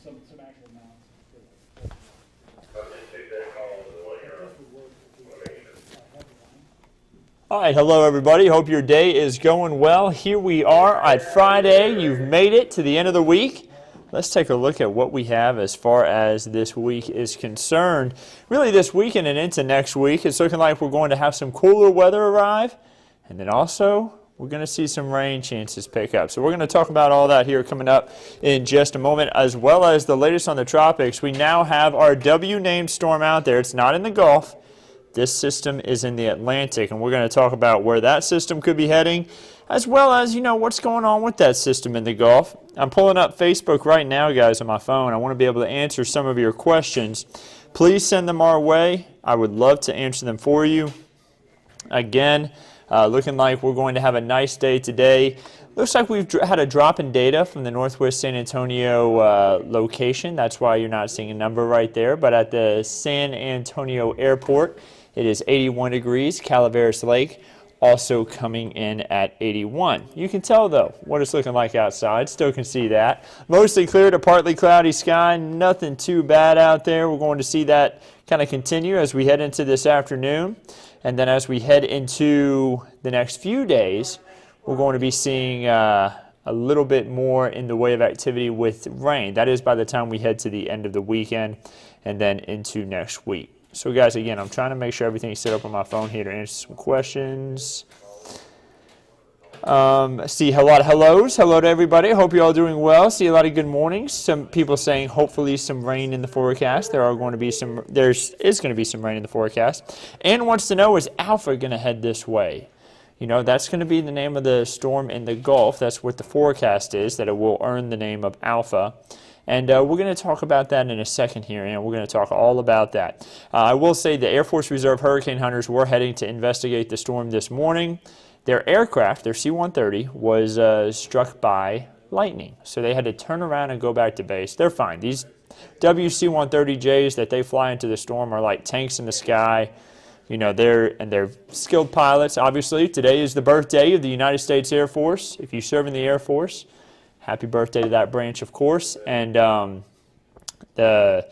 some actual amounts. All right, hello everybody. Hope your day is going well. Here we are at Friday. You've made it to the end of the week. Let's take a look at what we have as far as this week is concerned. Really this weekend and into next week, it's looking like we're going to have some cooler weather arrive. And then also, we're going to see some rain chances pick up. So we're going to talk about all that here coming up in just a moment, as well as the latest on the tropics. We now have our W-named storm out there. It's not in the Gulf. This system is in the Atlantic, and we're going to talk about where that system could be heading, as well as, what's going on with that system in the Gulf. I'm pulling up Facebook right now, guys, on my phone. I want to be able to answer some of your questions. Please send them our way. I would love to answer them for you. Again, looking like we're going to have a nice day today. Looks like we've had a drop in data from the Northwest San Antonio location. That's why you're not seeing a number right there. But at the San Antonio airport, it is 81 degrees. Calaveras Lake also coming in at 81. You can tell, though, what it's looking like outside. Still can see that. Mostly clear to partly cloudy sky. Nothing too bad out there. We're going to see that kind of continue as we head into this afternoon. And then as we head into the next few days, we're going to be seeing a little bit more in the way of activity with rain. That is by the time we head to the end of the weekend and then into next week. So guys, again, I'm trying to make sure everything's set up on my phone here to answer some questions. See a lot of hellos. Hello to everybody. Hope you're all doing well. See a lot of good mornings. Some people saying hopefully some rain in the forecast. There is going to be some rain in the forecast. Ann wants to know, is Alpha going to head this way? That's going to be the name of the storm in the Gulf. That's what the forecast is, that it will earn the name of Alpha. And we're going to talk about that in a second here, and we're going to talk all about that. I will say the Air Force Reserve Hurricane Hunters were heading to investigate the storm this morning. Their aircraft, their C-130, was struck by lightning. So they had to turn around and go back to base. They're fine. These WC-130Js that they fly into the storm are like tanks in the sky. They're skilled pilots. Obviously, today is the birthday of the United States Air Force. If you serve in the Air Force, happy birthday to that branch, of course. And they're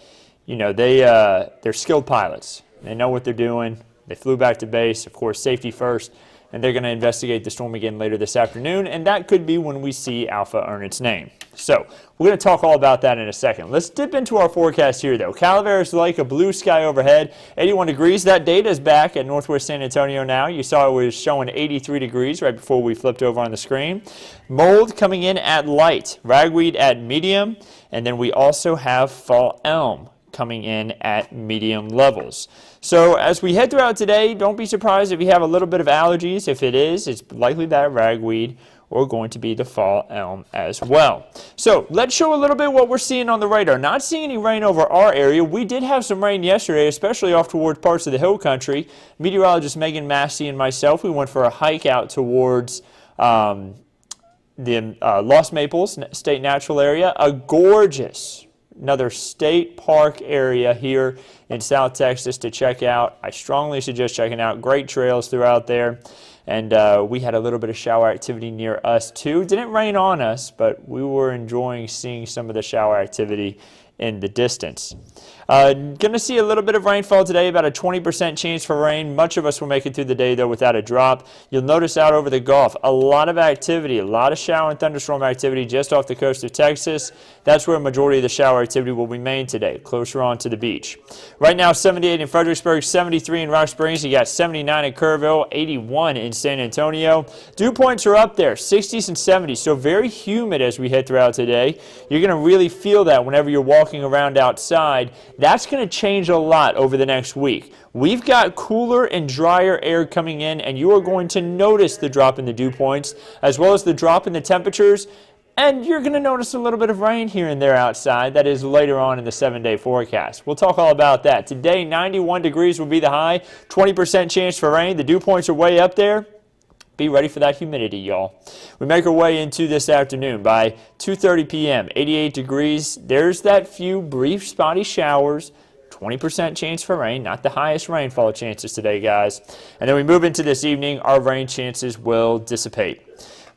skilled pilots. They know what they're doing. They flew back to base, of course, safety first. And they're going to investigate the storm again later this afternoon, and that could be when we see Alpha earn its name. So we're going to talk all about that in a second. Let's dip into our forecast here, though. Calaveras Lake, a blue sky overhead, 81 degrees. That data is back at Northwest San Antonio now. You saw it was showing 83 degrees right before we flipped over on the screen. Mold coming in at light, ragweed at medium, and then we also have fall elm coming in at medium levels. So as we head throughout today, don't be surprised if you have a little bit of allergies. If it is, it's likely that ragweed or going to be the fall elm as well. So let's show a little bit what we're seeing on the radar. Not seeing any rain over our area. We did have some rain yesterday, especially off towards parts of the hill country. Meteorologist Megan Massey and myself, we went for a hike out towards the Lost Maples State Natural Area. A gorgeous, another state park area here in South Texas to check out. I strongly suggest checking out. Great trails throughout there. And we had a little bit of shower activity near us too. Didn't rain on us, but we were enjoying seeing some of the shower activity in the distance. Going to see a little bit of rainfall today, about a 20% chance for rain. Much of us will make it through the day, though, without a drop. You'll notice out over the Gulf, a lot of activity, a lot of shower and thunderstorm activity just off the coast of Texas. That's where a majority of the shower activity will be made today, closer on to the beach. Right now, 78 in Fredericksburg, 73 in Rock Springs. You got 79 in Kerrville, 81 in San Antonio. Dew points are up there, 60s and 70s, so very humid as we head throughout today. You're going to really feel that whenever you're walking around outside. That's going to change a lot over the next week. We've got cooler and drier air coming in, and you are going to notice the drop in the dew points, as well as the drop in the temperatures, and you're going to notice a little bit of rain here and there outside. That is later on in the 7-day forecast. We'll talk all about that. Today, 91 degrees will be the high, 20% chance for rain. The dew points are way up there. Be ready for that humidity, y'all. We make our way into this afternoon by 2:30 p.m., 88 degrees. There's that few brief spotty showers, 20% chance for rain, not the highest rainfall chances today, guys. And then we move into this evening, our rain chances will dissipate.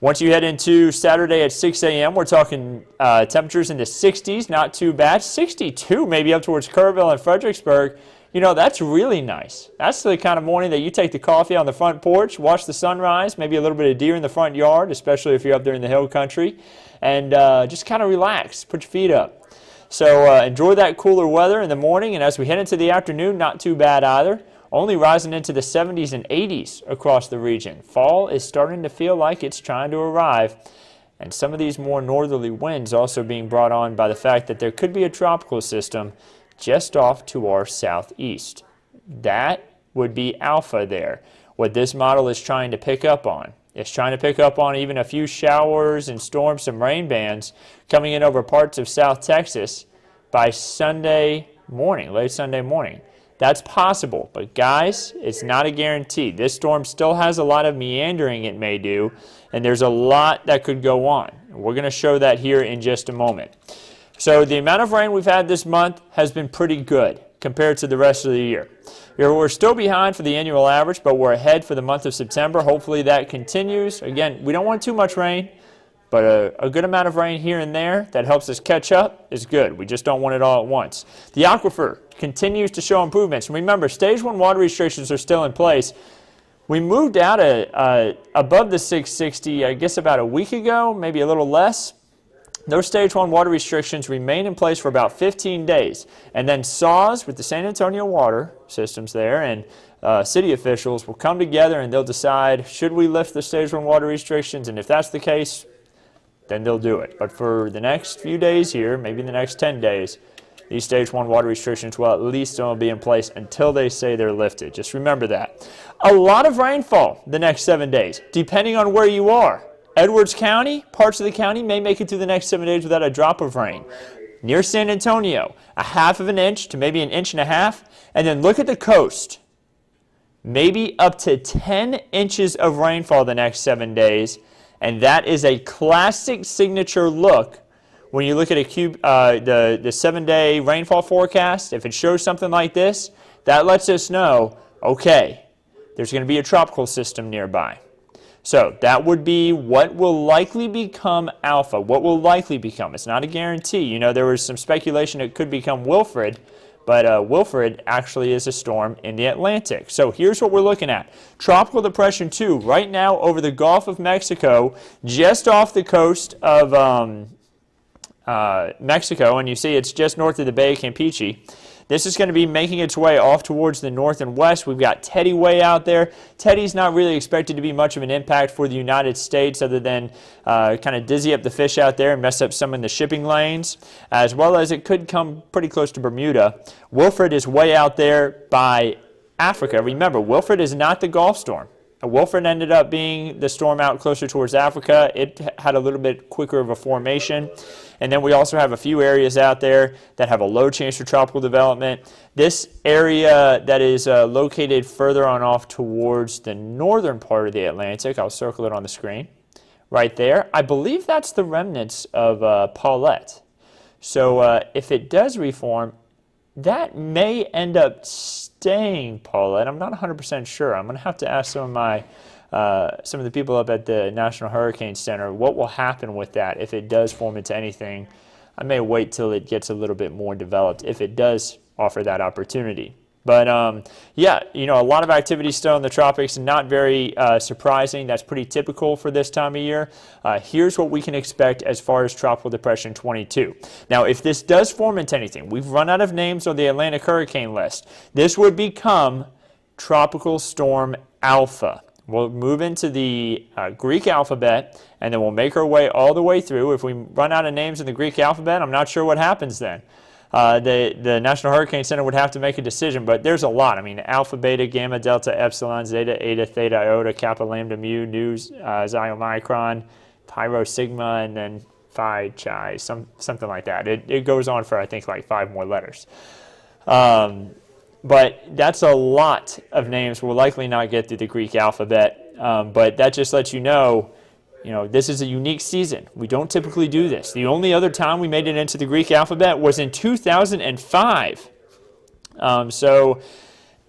Once you head into Saturday at 6 a.m., we're talking temperatures in the 60s, not too bad. 62 maybe up towards Kerrville and Fredericksburg. You know, that's really nice. That's the kind of morning that you take the coffee on the front porch, watch the sunrise, maybe a little bit of deer in the front yard, especially if you're up there in the hill country, and just kind of relax, put your feet up. So enjoy that cooler weather in the morning, and as we head into the afternoon, not too bad either. Only rising into the 70s and 80s across the region. Fall is starting to feel like it's trying to arrive. And some of these more northerly winds also being brought on by the fact that there could be a tropical system just off to our southeast. That would be Alpha there. What this model is trying to pick up on. It's trying to pick up on even a few showers and storms, some rain bands coming in over parts of South Texas by Sunday morning, late Sunday morning. That's possible, but guys, it's not a guarantee. This storm still has a lot of meandering it may do, and there's a lot that could go on. We're going to show that here in just a moment. So the amount of rain we've had this month has been pretty good compared to the rest of the year. We're still behind for the annual average, but we're ahead for the month of September. Hopefully that continues. Again, we don't want too much rain, but a good amount of rain here and there that helps us catch up is good. We just don't want it all at once. The aquifer continues to show improvements. Remember, Stage 1 water restrictions are still in place. We moved out above the 660, I guess about a week ago, maybe a little less. Those Stage 1 water restrictions remain in place for about 15 days. And then SAWS with the San Antonio water systems there and city officials will come together and they'll decide, should we lift the Stage 1 water restrictions? And if that's the case, then they'll do it. But for the next few days here, maybe the next 10 days, these Stage 1 water restrictions will at least only be in place until they say they're lifted. Just remember that. A lot of rainfall the next 7 days, depending on where you are. Edwards County, parts of the county may make it through the next 7 days without a drop of rain. Near San Antonio, 1/2 of an inch to maybe 1.5 inches. And then look at the coast. Maybe up to 10 inches of rainfall the next 7 days. And that is a classic signature look. When you look at the 7-day rainfall forecast, if it shows something like this, that lets us know, okay, there's going to be a tropical system nearby. So that would be what will likely become Alpha, what will likely become. It's not a guarantee. You know, there was some speculation it could become Wilfred, but Wilfred actually is a storm in the Atlantic. So here's what we're looking at. Tropical Depression 2 right now over the Gulf of Mexico, just off the coast of Mexico, and you see it's just north of the Bay of Campeche. This is going to be making its way off towards the north and west. We've got Teddy way out there. Teddy's not really expected to be much of an impact for the United States other than kind of dizzy up the fish out there and mess up some in the shipping lanes, as well as it could come pretty close to Bermuda. Wilfred is way out there by Africa. Remember, Wilfred is not the Gulf storm. Wilfred ended up being the storm out closer towards Africa. It had a little bit quicker of a formation. And then we also have a few areas out there that have a low chance for tropical development. This area that is located further on off towards the northern part of the Atlantic, I'll circle it on the screen, right there. I believe that's the remnants of Paulette. So if it does reform, that may end up staying Paulette. I'm not 100% sure. I'm going to have to ask some of the people up at the National Hurricane Center what will happen with that if it does form into anything. I may wait till it gets a little bit more developed if it does offer that opportunity. But yeah, you know, a lot of activity still in the tropics, not very surprising. That's pretty typical for this time of year. Here's what we can expect as far as Tropical Depression 22. Now, if this does form into anything, we've run out of names on the Atlantic hurricane list. This would become Tropical Storm Alpha. We'll move into the Greek alphabet, and then we'll make our way all the way through. If we run out of names in the Greek alphabet, I'm not sure what happens then. The National Hurricane Center would have to make a decision, but there's a lot. I mean, alpha, beta, gamma, delta, epsilon, zeta, eta, theta, iota, kappa, lambda, mu, nu, xi, omicron, pyro, sigma, and then phi, chi, something like that. It goes on for, I think, like 5 more letters. But that's a lot of names we'll likely not get through the Greek alphabet, but that just lets you know, this is a unique season. We don't typically do this. The only other time we made it into the Greek alphabet was in 2005. So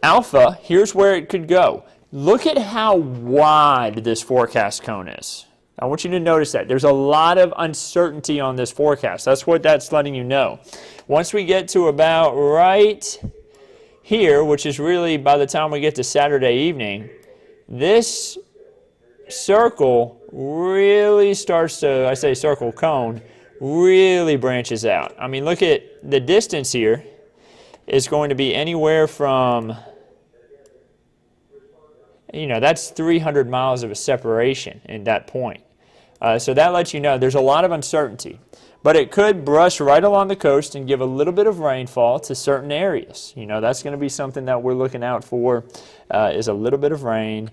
Alpha, here's where it could go. Look at how wide this forecast cone is. I want you to notice that. There's a lot of uncertainty on this forecast. That's what that's letting you know. Once we get to about right here, which is really by the time we get to Saturday evening, this circle really starts to, I say circle, cone, really branches out. I mean, look at the distance here is going to be anywhere from, that's 300 miles of a separation in that point. So that lets you know there's a lot of uncertainty. But it could brush right along the coast and give a little bit of rainfall to certain areas. That's going to be something that we're looking out for, is a little bit of rain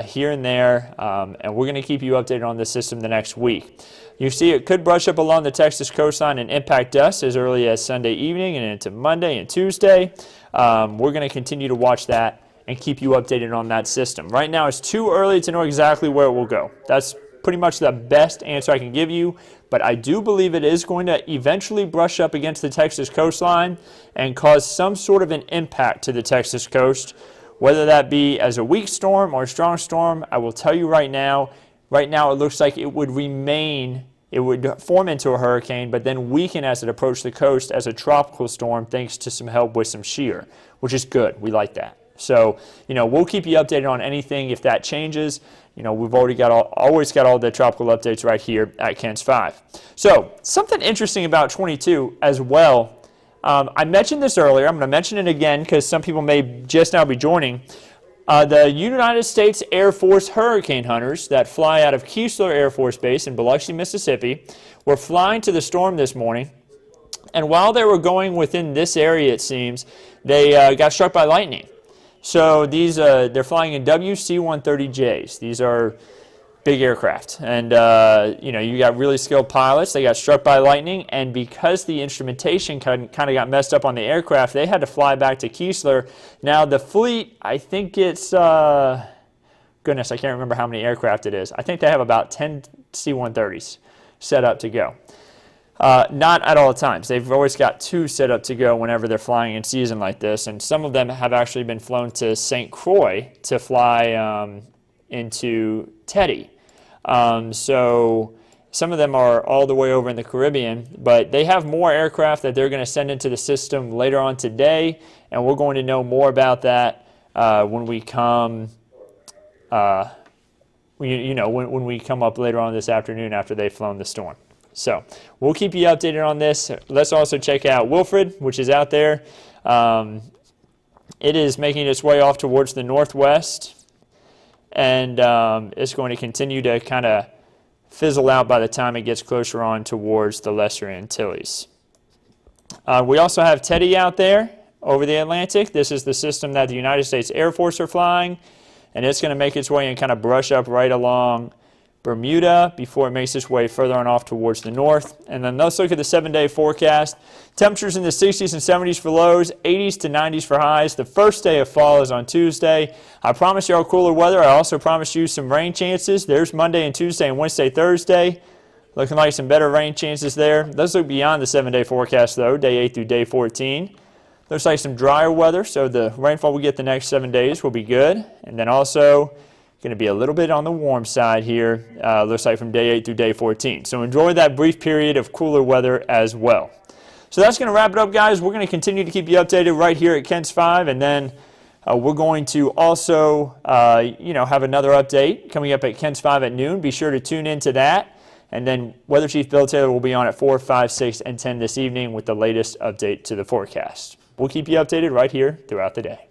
here and there. And we're going to keep you updated on this system the next week. You see it could brush up along the Texas coastline and impact us as early as Sunday evening and into Monday and Tuesday. We're going to continue to watch that and keep you updated on that system. Right now it's too early to know exactly where it will go. That's pretty much the best answer I can give you, but I do believe it is going to eventually brush up against the Texas coastline and cause some sort of an impact to the Texas coast, whether that be as a weak storm or a strong storm. I will tell you right now it looks like it would remain, it would form into a hurricane, but then weaken as it approached the coast as a tropical storm thanks to some help with some shear, which is good. We like that. So, we'll keep you updated on anything if that changes. We've always got all the tropical updates right here at KENS 5. So, something interesting about 22 as well. I mentioned this earlier. I'm going to mention it again because some people may just now be joining. The United States Air Force hurricane hunters that fly out of Keesler Air Force Base in Biloxi, Mississippi, were flying to the storm this morning. And while they were going within this area, it seems, they got struck by lightning. So these, they're flying in WC-130Js. These are big aircraft. And, you got really skilled pilots. They got struck by lightning. And because the instrumentation kind of got messed up on the aircraft, they had to fly back to Keesler. Now, the fleet, I think it's, goodness, I can't remember how many aircraft it is. I think they have about 10 C-130s set up to go. Not at all times. They've always got 2 set up to go whenever they're flying in season like this, and some of them have actually been flown to St. Croix to fly into Teddy. So some of them are all the way over in the Caribbean, but they have more aircraft that they're going to send into the system later on today, and we're going to know more about that when we come. When we come up later on this afternoon after they've flown the storm. So we'll keep you updated on this. Let's also check out Wilfred, which is out there. It is making its way off towards the northwest, and it's going to continue to kind of fizzle out by the time it gets closer on towards the Lesser Antilles. We also have Teddy out there over the Atlantic. This is the system that the United States Air Force are flying, and it's going to make its way and kind of brush up right along Bermuda before it makes its way further on off towards the north. And then let's look at the 7-day forecast. Temperatures in the 60s and 70s for lows, 80s to 90s for highs. The first day of fall is on Tuesday. I promised you all cooler weather. I also promised you some rain chances. There's Monday and Tuesday and Wednesday, Thursday. Looking like some better rain chances there. Let's look beyond the 7-day forecast though, day 8 through day 14. Looks like some drier weather, so the rainfall we get the next 7 days will be good. And then also going to be a little bit on the warm side here, looks like from day 8 through day 14. So enjoy that brief period of cooler weather as well. So that's going to wrap it up, guys. We're going to continue to keep you updated right here at KENS 5, and then we're going to also, have another update coming up at KENS 5 at noon. Be sure to tune into that. And then Weather Chief Bill Taylor will be on at 4, 5, 6, and 10 this evening with the latest update to the forecast. We'll keep you updated right here throughout the day.